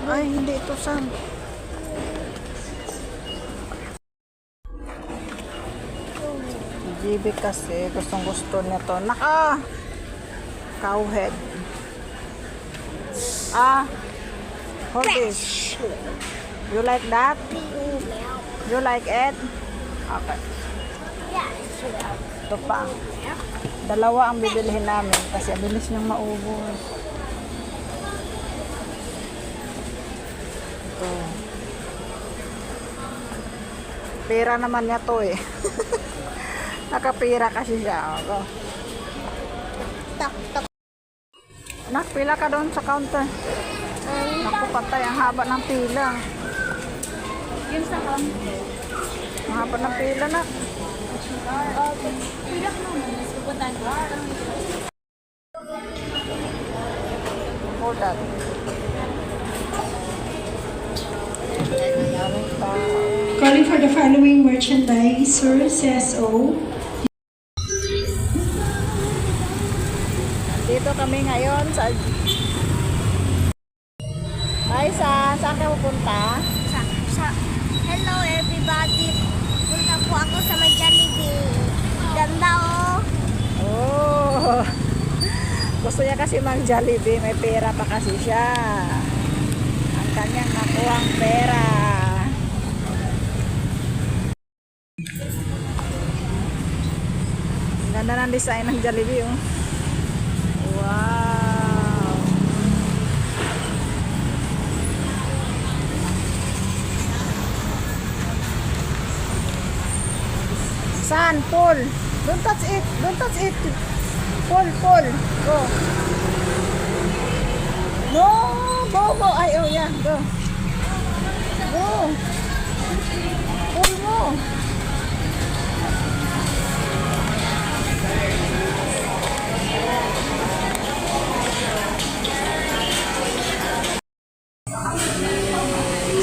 Ay, hindi ito, Sam. GB kasi, gustong gusto niya to. Naka! Cowhead. Hold this. You like that? You like it? Okay. Ito pa. Dalawa ang bibilihin namin kasi bilis niyang maubos. Ito. Pera naman niya to eh. Nakapira kasi siya. Oh. Nak, pila ka doon sa counter. Naku, patay. Ang haba ng pila. Yung sa counter. Ang haba ng pila, nak. Pila ka naman. Mas pupuntahan ko. Hold that. Calling for the following merchandiser, says O. Dito kami ngayon sa... Ay, saan ka pupunta? Hello everybody. Punta po ako sa may Jollibee. Ganda oh. Oh! Gusto niya kasi mag-Jollibee. May pera pa kasi siya. Ang kanyang nakuhang pera. Ang ganda ng design ng Jollibee, oh. Wow! San? Pull! Don't touch it! Don't touch it! Pull! Pull! Go! No! Go! Go! Ay, oh yeah! Go! Go! Pull mo!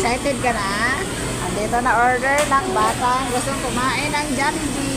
Excited ka na? Andito na order ng batang gustong kumain ng Jollibee.